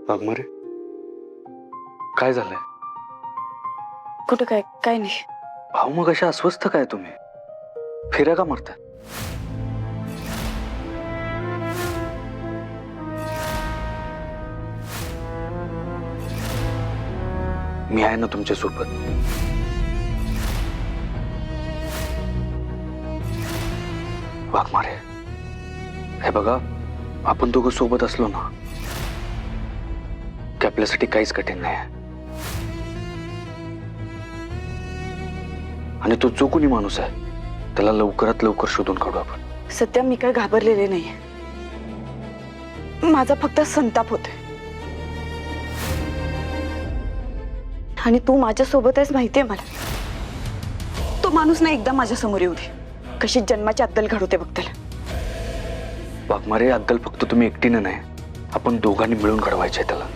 वाघमारे काय झालंय? कुठं काय नाही. भाऊ मग अशा अस्वस्थ काय तुम्ही? फेऱ्या का मारताय? मी आहे ना तुमच्या सोबत. वाघमारे हे बघा, आपण दोघं सोबत असलो ना की आपल्यासाठी काहीच कठीण नाही. आणि तो जो कोणी माणूस आहे त्याला लवकरात लवकर शोधून काढू आपण. सध्या मी काय घाबरलेले नाहीये. माझा फक्त संताप होतोय. आणि तू माझ्या सोबत आहेस माहितीये मला. तो माणूस ना एकदा माझ्या समोर येऊ दे. कशी जन्माची अद्दल घडवते बघ त्याला. वाघमारे अद्दल फक्त तुम्ही एकटीने नाही, आपण दोघांनी मिळून घडवायचे त्याला.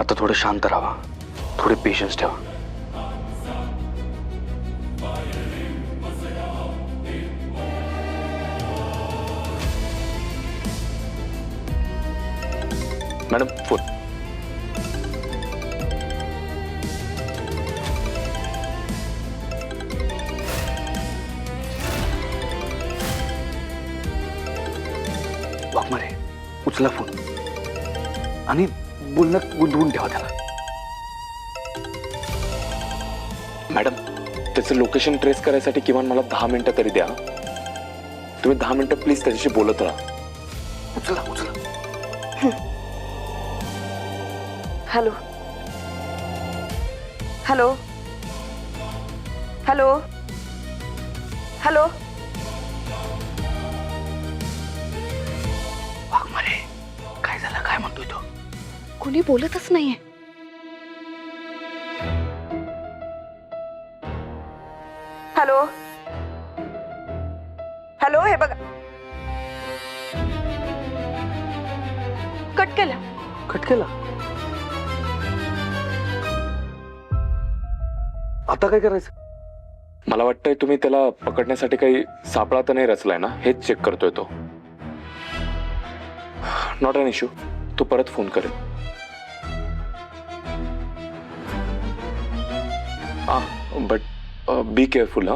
आता थोडं शांत राहा, थोडे पेशन्स ठेवा. Madam phone. वाघमारे उचला फोन आणि बोलण्यात गुंतवून ठेवा त्याला. मॅडम त्याचं लोकेशन ट्रेस करायसाठी किमान मला 10 मिनिटं तरी द्या. तुम्ही 10 मिनिटं प्लीज त्याच्याशी बोलत राहा. उचला उचला. Hello hello hello hello. Waghmare काय झालं? काय म्हणतोय तो? कोणी बोलतच नाहीये. Hello hello. हे बघा कट केला. कट केला. आता काय करायचं? मला वाटतंय तुम्ही त्याला पकडण्यासाठी काही सापळा तर नाही रचलाय ना, हेच चेक करतोय तो. Not an issue. तो परत फोन करेल. But be careful. हा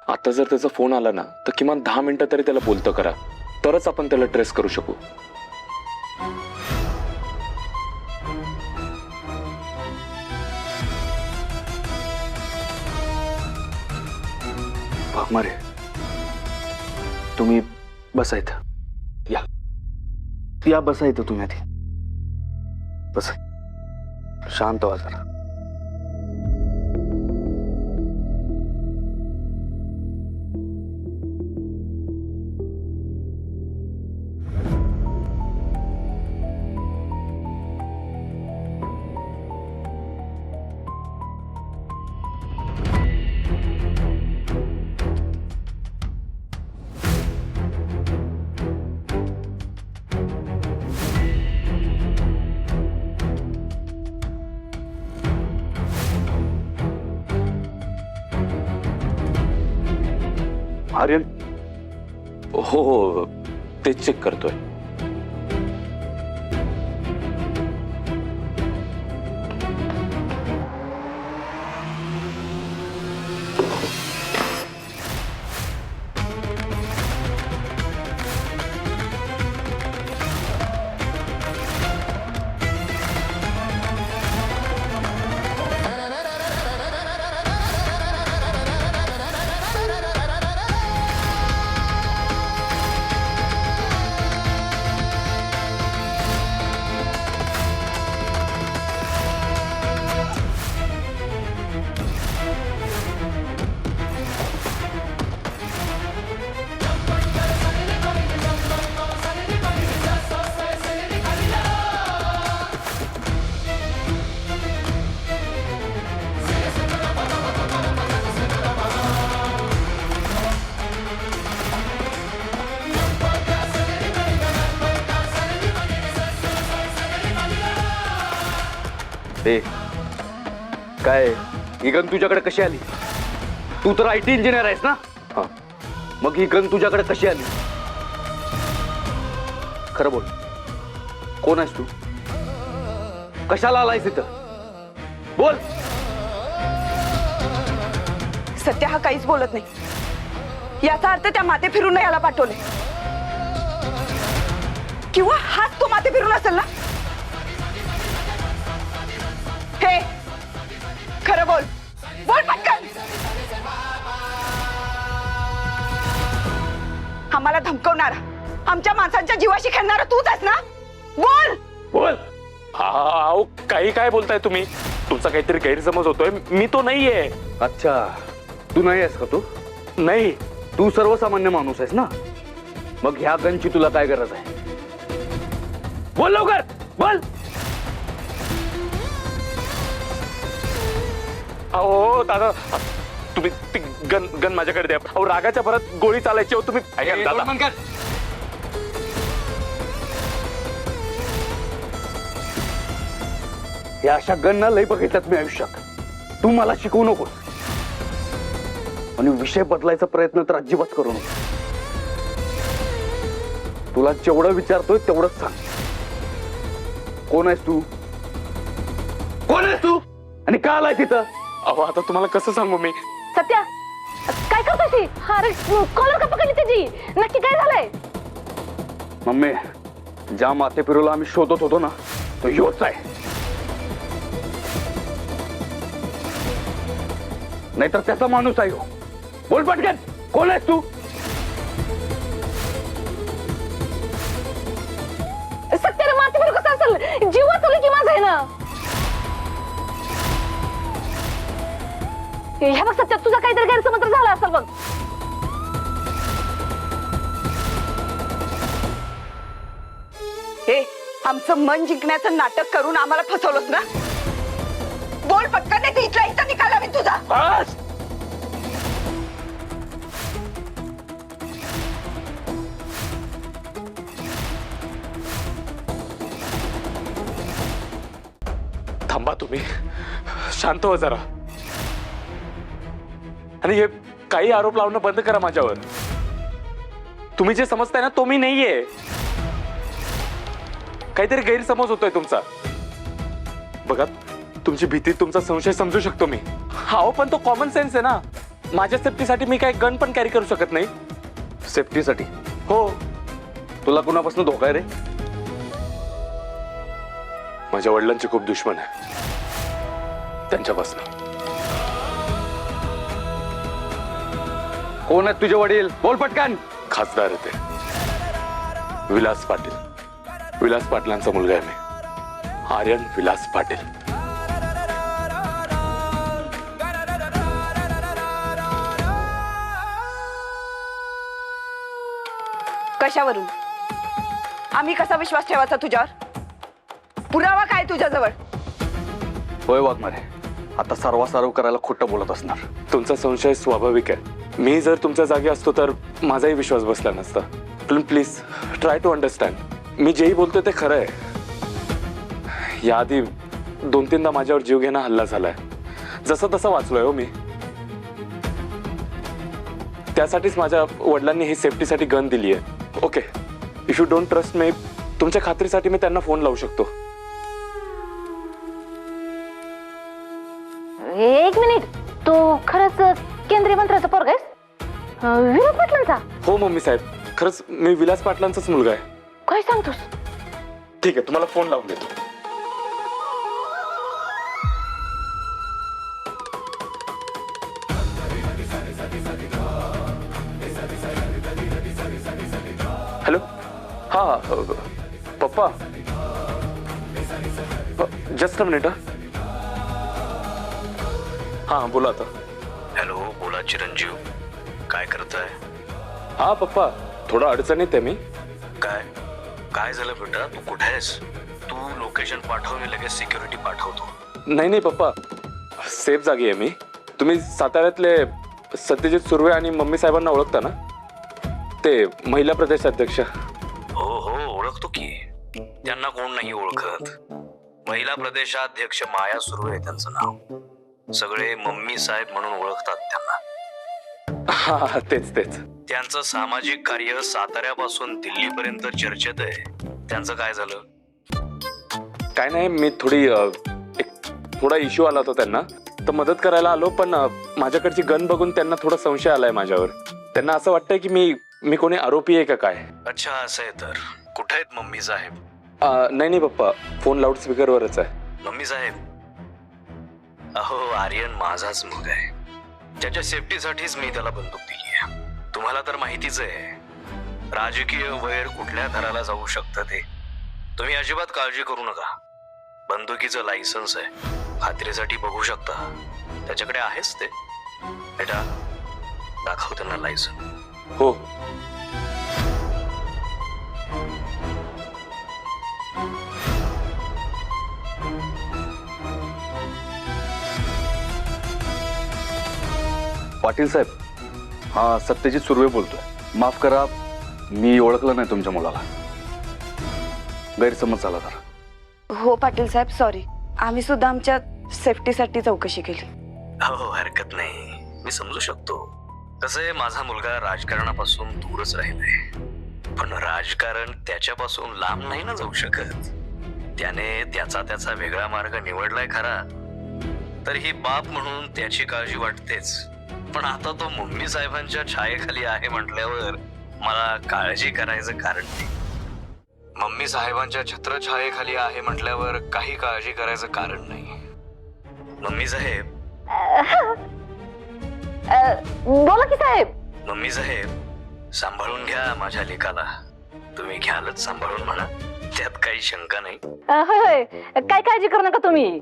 आता जर त्याचा फोन आला ना तर किमान 10 मिनिटं तरी त्याला बोलतं करा, तरच आपण त्याला ट्रेस करू शकू. वाघमारे तुम्ही बसायचं. या या बसायचं. तुम्ही आधी बसा. शांत व्हा जरा. आर्यन हो हो तेच चेक करतोय. ए काय ही गन तुझ्याकडे कशी आली? तू तर IT इंजिनियर आहेस ना? हा. मग ही गन तुझ्याकडे कशी आली? खरं बोल, कोण आहेस तू? कशाला आलायस इथं? बोल. सत्या हा काहीच बोलत नाही. याचा अर्थ त्या माते फिरून याला पाठवले, किंवा हाच तो माते फिरून असेल ना. हे खरं बोल, बोल पटकन. आम्हाला धमकवणारा, आमच्या माणसांच्या जीवाशी खेळणारा तूच आहेस ना. बोल बोल. अहो काही काय बोलताय तुम्ही? तुमचा काहीतरी गैरसमज होतोय. मी तो नाहीये. अच्छा, तू नाही आहेस का? तू नाही. तू सर्वसामान्य माणूस आहेस ना. मग ह्या गनची तुला काय गरज आहे? बोल लवकर, बोल. अहो दादा, तुम्ही ती गन माझ्याकडे द्या. अहो रागाच्या भरात गोळी चालायची. हो तुम्ही ऐका ना, दादा. या अशा गनना लई बघितल्यात मी आयुष्यात. तू मला शिकवू नकोस आणि विषय बदलायचा प्रयत्न तर अजिबात करू नको. तुला जेवढं विचारतोय तेवढंच सांग. कोण आहेस तू? कोण आहेस तू आणि का आलाय तिथं? अहो आता तुम्हाला कसं सांगू मी? सत्या काय करतोय ती? अरे कॉलर का पकडली त्याची? नक्की काय झालंय? मम्मी, ज्या माते फिरूला आम्ही शोधत होतो ना, तो योच आहे. नाहीतर त्याचा माणूस आहे हो. बोल पटकन, कोण आहेस तू? सत्याला माती फिरू कसं असेल? जीव वाचवली की माझा आहे ना. ह्या बघ सत्या, तुझा काहीतरी गैरसमज झाला असेल बघ. हे आमचं मन जिंकण्याचं नाटक करून आम्हाला फसवलंस ना. बोल पटकन, नाही तर इथला इथं निकाला मी तुझा. बस. थांबा तुम्ही, शांत हो जरा. आणि हे काही आरोप लावणं बंद करा माझ्यावर. तुम्ही जे समजताय ना तो मी नाहीये. काहीतरी गैरसमज होतोय तुमचा. बघा, तुमची भीती, तुमचा संशय समजू शकतो मी. हा पण तो कॉमन सेन्स आहे ना. माझ्या सेफ्टीसाठी मी काही गन पण कॅरी करू शकत नाही. सेफ्टीसाठी? हो. तुला कुणापासून धोका आहे रे? माझ्या वडिलांचे खूप दुश्मन आहे, त्यांच्यापासून. कोण आहेत तुझे वडील? बोल पटकन. खासदार होते विलास पाटील. विलास पाटलांचा मुलगा आहे मी, आर्यन विलास पाटील. कशावरून? आम्ही कसा विश्वास ठेवायचा तुझ्यावर? पुरावा काय तुझ्याजवळ? होय वाघमारे, आता सर्वासार्व करायला खोटं बोलत असणार. तुमचा संशय स्वाभाविक आहे. मी जर तुमच्या जागी असतो तर माझाही विश्वास बसला नसता. पण प्लीज ट्राय टू अंडरस्टँड. मी जेही बोलतोय ते खरं आहे. याआधी 2-3दा माझ्यावर जीवघेणा हल्ला झालाय. जसं तसं वाचलोय हो मी. त्यासाठीच माझ्या वडिलांनी ही सेफ्टीसाठी गन दिली आहे. Okay, if you don't trust me, तुमच्या खात्रीसाठी मी त्यांना फोन लावू शकतो. एक मिनिट, तू खरंच केंद्रीय मंत्र्याचा पोरगा आहेस? विनोद पाटलांचा? हो मम्मी साहेब, खरंच मी विलास पाटलांचाच मुलगा आहे. काय सांगतोस? ठीक आहे, तुम्हाला फोन लावून देतो. हॅलो. हा पप्पा, जस्ट अ मिनिट. हा बोला आता. हॅलो, बोला चिरंजीव. काय करताय? हा पप्पा, थोडा अडचणीत आहे मी. काय काय झालं बेटा? तू कुठे आहेस? तू लोकेशन पाठव, मी लगेच सिक्युरिटी पाठवतो. नाही पप्पा, सेफ जागी आहे मी. तुम्ही साताऱ्यातले सत्यजित सुर्वे आणि मम्मी साहेबांना ओळखता ना? ते महिला प्रदेश अध्यक्ष. हो हो, ओळखतो की. त्यांना कोण नाही ओळखत. महिला प्रदेशाध्यक्ष माया सुर्वे आहे त्यांचं नाव. सगळे मम्मी साहेब म्हणून ओळखतात त्यांना. हा तेच तेच. त्यांचं सामाजिक कार्य साताऱ्यापासून दिल्लीपर्यंत चर्चेत आहे. त्यांचं काय झालं? काय नाही, मी एक थोडा इश्यू आला होता त्यांना, तर मदत करायला आलो, पण माझ्याकडची गन बघून त्यांना थोडा संशय आलाय माझ्यावर. त्यांना असं वाटतंय की मी कोणी आरोपी आहे का काय. अच्छा असं आहे तर. कुठे आहेत मम्मी साहेब? नाही पप्पा, फोन लाऊडस्पीकरवरच आहे. मम्मी साहेब, अहो आर्यन माझाच मुलगा आहे. त्याच्या सेफ्टीसाठीच मी त्याला बंदूक दिली आहे. तुम्हाला तर माहितीच आहे राजकीय वैर कुठल्या थराला जाऊ शकतं ते. तुम्ही अजिबात काळजी करू नका. बंदुकीचं लायसन्स आहे, खात्रीसाठी बघू शकता. त्याच्याकडे आहेच ते. बेटा दाखव त्यांना लायसन्स. हो. पाटील साहेब, हा सत्यजित सुर्वे बोलतोय. माफ करा, मी ओळखलं नाही तुमच्या मुलाला. गैरसमज झाला जरा. हो पाटील साहेब, सॉरी. आम्ही सुद्धा आमच्या सेफ्टीसाठी चौकशी केली. हो हरकत नाही, मी समजू शकतो. कसं आहे, माझा मुलगा राजकारणापासून दूरच राहिलाय, पण राजकारण त्याच्यापासून लांब नाही ना जाऊ शकत. त्याने त्याचा वेगळा मार्ग निवडलाय खरा, तर ही बाप म्हणून त्याची काळजी वाटतेच. पण आता तो मम्मी साहेबांच्या छायेखाली आहे म्हटल्यावर मला काळजी करायचं कारण नाही. मम्मी साहेबांच्या छत्रछायेखाली आहे म्हटल्यावर काही काळजी करायचं कारण नाही. मम्मी साहेब, बोला की साहेब. मम्मी साहेब, सांभाळून घ्या माझ्या लेकाला. तुम्ही घ्यालच सांभाळून म्हणा, त्यात काही शंका नाही. होय, काय काळजी करू नका तुम्ही.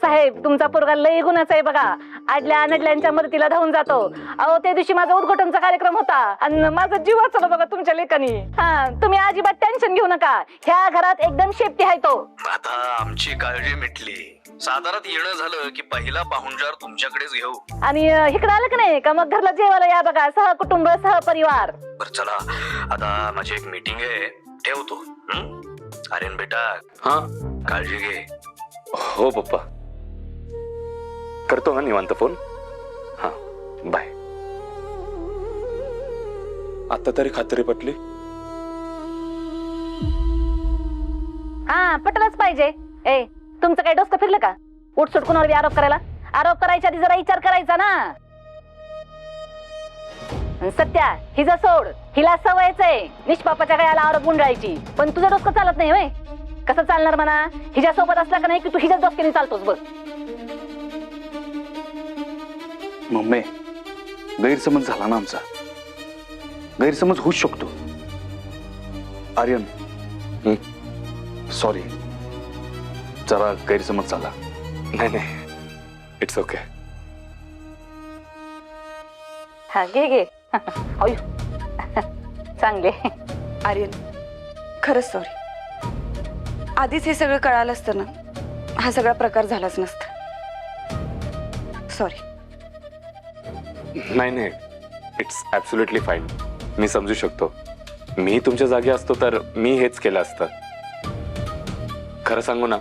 साहेब, तुमचा पोरगा लय गुणाचा आहे बघा. आडल्या अनडल्यांच्या मदतीला धावून जातो. अहो त्या दिवशी माझा उद्घाटनचा कार्यक्रम होता आणि माझा जीव वाचला बघा तुमच्या लेकानी. हा, तुम्ही अजिबात टेन्शन घेऊ नका. ह्या घरात एकदम सेफ्टी आहे तो. आता आमची काळजी मिटली. सातारात येणं झालं की पहिला पाहुणचार तुमच्याकडेच घेऊ. आणि इकडे आलं की नाही का मग घरला जेवायला या बघा, सहकुटुंब सहपरिवार. बर चला, आता माझी एक मीटिंग आहे, ठेवतो. आर्यन बेटा, हा. काळजी घे. हो पप्पा, करतो हा निवांत फोन. हा, बाय. आता तरी खात्री पटली. हा, पटलंच पाहिजे. तुमचं काही डोसकं फिरलं का? उठसूट कुणावर आरोप करायला? आरोप करायच्या आधी जरा विचार करायचा ना. सत्या, हिचा सोड. हिला सवयच आहे निष्पापाच्या गळ्याला आरोप गुंडाळायची. पण तुझं डोसकं चालत नाही होय? कसं चालणार म्हणा? हिच्या सोबत असला का नाही की तू हिच्याच डोसक्याने चालतोस बघ. मम्मी, गैरसमज झाला ना आमचा. गैरसमज होऊच शकतो. आर्यन, सॉरी, जरा गैरसमज झाला. नाही, इट्स ओके. हा, घे अयो चांगले. आर्यन, खरंच सॉरी. आधीच हे सगळं कळालं असतं ना, हा सगळा प्रकार झालाच नसता. सॉरी. नाही, इट्स ॲब्सोल्युटली फाईन. मी समजू शकतो. मी तुमच्या जागी असतो तर मी हेच केलं असतं. खरं सांगू ना,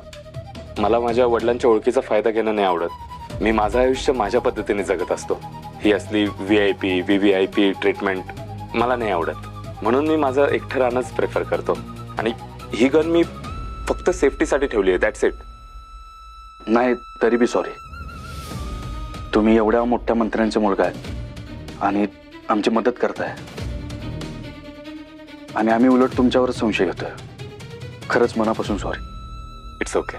मला माझ्या वडिलांच्या ओळखीचा फायदा घेणं नाही आवडत. मी माझं आयुष्य माझ्या पद्धतीने जगत असतो. ही असली VIP, VVIP ट्रीटमेंट मला नाही आवडत. म्हणून मी माझं एकटं राहणंच प्रेफर करतो. आणि ही गन मी फक्त सेफ्टीसाठी ठेवली आहे, दॅट्स इट. नाही, तरी बी सॉरी. तुम्ही एवढ्या मोठ्या मंत्र्यांचे मुलगा आहे आणि आमची मदत करताय, आणि आम्ही उलट तुमच्यावरच संशय घेतोय. खरंच मनापासून सॉरी. It's okay.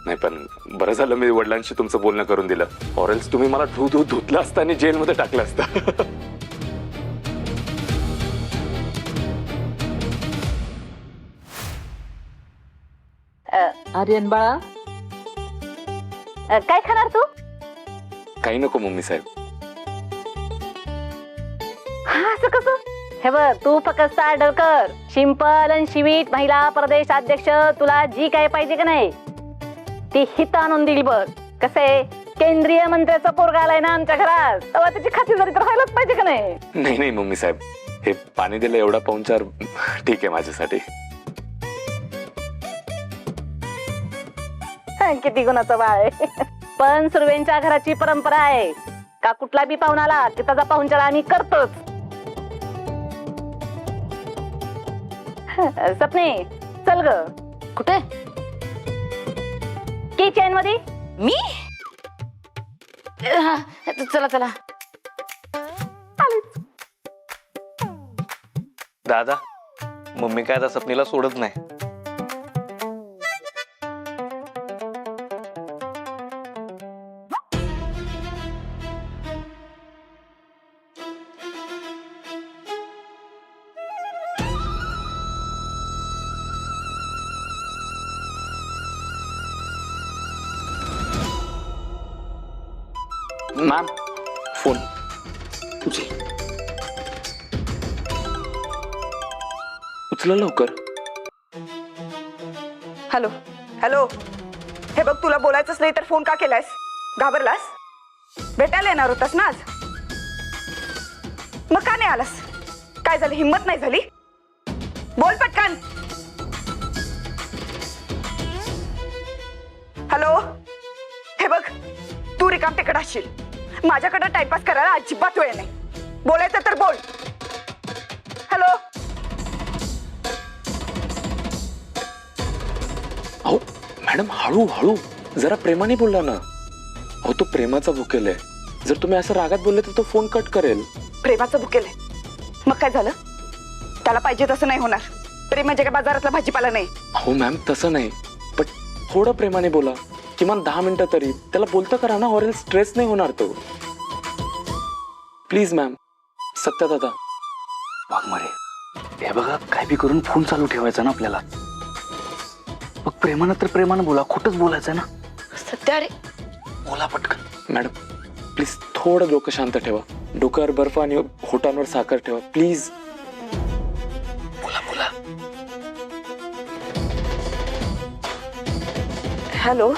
नाही, पण बरं झालं मी वडिलांशी तुमचं बोलणं करून दिलं. ऑरेल्स तुम्ही मला धुतलं असतं आणि जेलमध्ये टाकलं असतं. आर्यन बाळा, काय खाणार तू? काही नको मम्मी साहेब. हा, असं कसं? हे बघ, तू फक्त ऑर्डर कर. सिंपल आणि स्वीट महिला प्रदेश अध्यक्ष. तुला जी काय पाहिजे का नाही ती हित आणून दिली बघ. कसं आहे, केंद्रीय मंत्र्याचा पोरगा आलाय ना आमच्या घरात, तेव्हा त्याची खातिरदारी तर व्हायलाच पाहिजे का नाही? नाही मम्मी साहेब, हे पाणी दिलं एवढा पाहुणचार ठीक आहे माझ्यासाठी. किती गुणाचं बाळ आहे. पण सुर्वेंच्या घराची परंपरा आहे का कुठला बी पाहुणा आला की त्याचा पाहुणचार आम्ही करतोच. सपने, चल ग. कुठे? की चेन मध्ये? मी हा, चला चला. दादा मम्मी काय आता सपनीला सोडत नाही. मॅम फोन उचला लवकर. हॅलो हॅलो, हे बघ तुला बोलायचंच नाही तर फोन का केलायस? घाबरलास? भेटायला येणार होतास ना आज, मग का नाही आलास? काय झालं, हिम्मत नाही झाली? बोल पटकन. हॅलो, हे बघ तू रिकाम तिकडे असशील, माझ्याकडे टाइमपास करायला अजिबात वेळ नाही. बोलायचं तर बोल. हॅलो. अहो मॅडम हळू हळू जरा प्रेमाने बोला ना. अहो तो प्रेमाचा भुकेल आहे, जर तुम्ही असं रागात बोलले तर तो फोन कट करेल. प्रेमाचं भुकेल आहे मग काय झालं? त्याला पाहिजे तसं नाही होणार. प्रेम म्हणजे काय बाजारातला भाजीपाला नाही. हो मॅम तसं नाही, पण थोडं प्रेमाने बोला, किमान 10 मिनिटं तरी त्याला बोलतं करा ना, ऑरेल स्ट्रेस नाही होणार तो. Please ma'am. सत्या दादा. वाघमारे हे बघा, काय बी करून फोन चालू ठेवायचा ना आपल्याला. मग प्रेमानं तर प्रेमानं बोला, खोटंच बोलायचं ना. सत्या रे, बोला पटकन. मॅडम प्लीज थोडं डोकं शांत ठेवा. डोक्यावर बर्फ आणि होटांवर साखर ठेवा प्लीज. बोला बोला. हॅलो.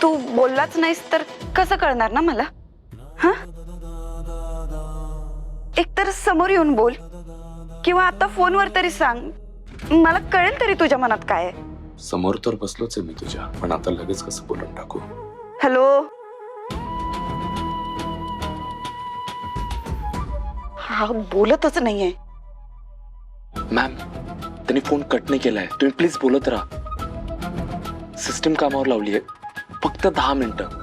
तू बोललाच नाहीस तर कसं कळणार ना मला? हा, एकतर समोर येऊन बोल किंवा आता फोनवर तरी सांग, मला कळेल तरी तुझ्या मनात काय आहे. समोर तर बसलोच आहे मी तुझ्या, पण आता लगेच कसं बोलून टाकू? हॅलो. हा बोलतच नाहीये. मॅम त्यांनी फोन कट नाही केलाय, तुम्ही प्लीज बोलत राहा. सिस्टीम कामावर लावली आहे, फक्त 10 मिनिटं.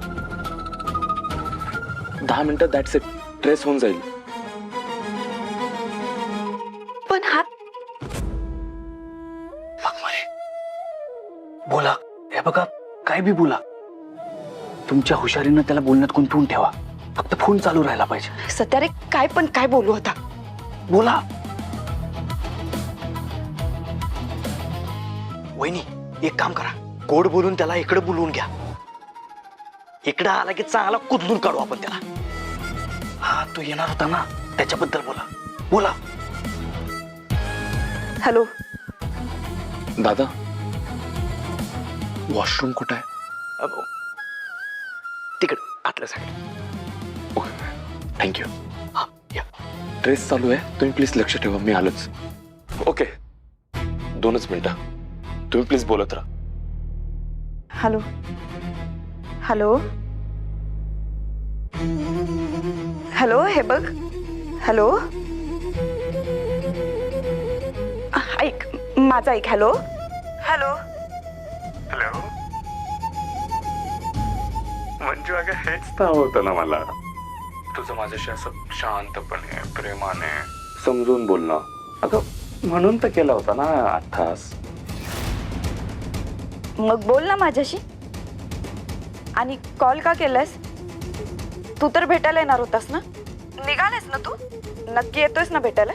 10 मिनिटं दॅट्स इट. ट्रेस होऊन जाईल. पण हा वाघमारे बोला. हे बघा, काय बी बोला. तुमच्या हुशारीनं त्याला बोलण्यात गुंतवून ठेवा. फक्त फोन चालू राहायला पाहिजे. सत्या रे, काय पण काय बोलू आता? बोला. वहिनी एक काम करा, गोड बोलून त्याला इकडे बोलवून घ्या. इकडे आला की चांगला कुदलून काढू आपण त्याला. हा तो येणार होता ना, त्याच्याबद्दल बोला. बोला. हॅलो. दादा वॉशरूम कुठं आहे? तिकडे आतल्या साईड. थँक्यू. हा या. ट्रेस चालू आहे, तुम्ही प्लीज लक्ष ठेवा, मी आलोच. ओके 2च मिनिटं, तुम्ही प्लीज बोलत राहा. हॅलो. हॅलो. हॅलो, हे बघ. हॅलो. ऐक माझा, ऐक. हॅलो. हॅलो. हॅलो. मंजू अगं हेच तर होतं ना मला, तुझं माझ्याशी असं शांतपणे प्रेमाने समजून बोलणं. अगं म्हणून तर केला होता ना 8 तास. मग बोल ना माझ्याशी. आणि कॉल का केलास? तू तर भेटायला येणार होतास ना? निघालास ना तू? नक्की येतोयस ना भेटायला?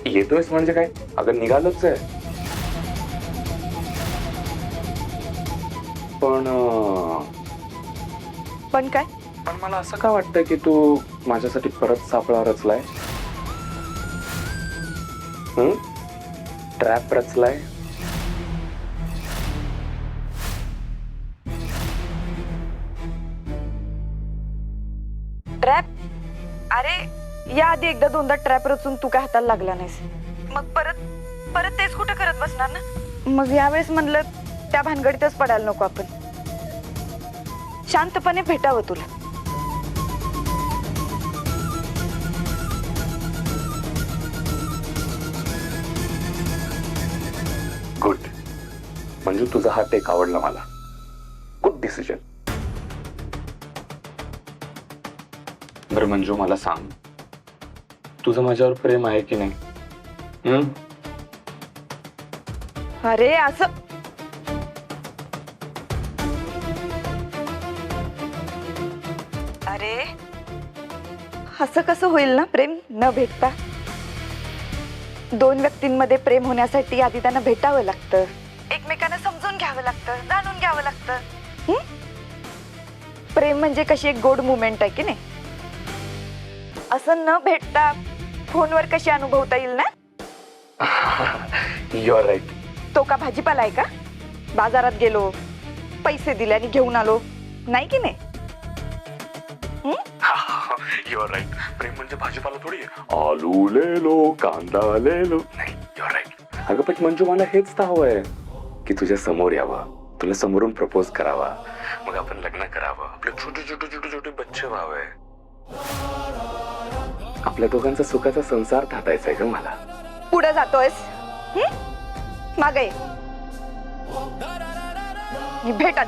येतोयस म्हणजे काय? अगं निघालोच आहे, पण काय? पण मला असं का वाटतं की तू माझ्यासाठी परत सापळा रचलाय, ट्रॅप रचलाय. ट्रॅप? अरे या आधी एकदा दोनदा ट्रॅप रचून तू काय हाताला लागला नाहीस, मग परत परत तेच कुठे करत बसणार ना? मग यावेळेस म्हणलं त्या भानगडीतच पडायला नको आपण. शांतपणे भेटावं तुला. गुड. मंजू, तुझा हा टेक आवडला मला. Good decision. बरं मंजू, मला सांग, तुझं माझ्यावर प्रेम आहे की नाही? अरे असं अरे असं कसं होईल ना प्रेम न भेटता? दोन व्यक्तींमध्ये प्रेम होण्यासाठी आधी त्यांना भेटावं लागतं, एकमेकांना समजून घ्यावं लागतं, जाणून घ्यावं लागतं. प्रेम म्हणजे कशी एक गोड मुमेंट आहे की नाही? असं न भेटता फोनवर कशी अनुभवता येईल ना? You are right. तो का भाजीपाला आहे का? बाजारात गेलो, पैसे दिले आणि घेऊन आलो, नाही की नाही? You are right. प्रेम म्हणजे भाजीपाला थोडी आहे. आलू ले लो, कांदा ले लो. नाही, यू आर राईट. अगं पण मंजू, मला हेच तर हवंय की तुझ्या समोर यावं, तुला समोरून प्रपोज करावा, मग आपण लग्न करावं, आपले छोटे छोटे छोटे छोटे बच्चे व्हावे, आपल्या दोघांचा सुखाचा संसार थाटायचा आहे ग मला. पुढे जातोयस? मागे भेटत.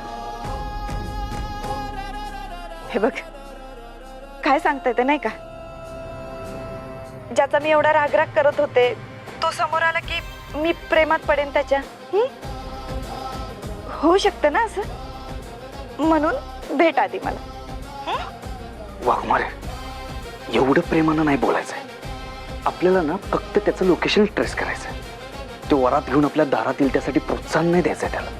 हे बघ, काय सांगता येते नाही का? ज्याचा मी एवढा रागराग करत होते तो समोर आला की मी प्रेमात पडेन त्याच्या. होऊ शकतं ना असं? म्हणून भेट आधी मला. वाघमारे, एवढं प्रेमानं नाही बोलायचंय. आपल्याला ना फक्त त्याचं लोकेशन ट्रेस करायचंय. तो वरात घेऊन आपल्या दारात येईल त्यासाठी प्रोत्साहन नाही द्यायचंय त्याला.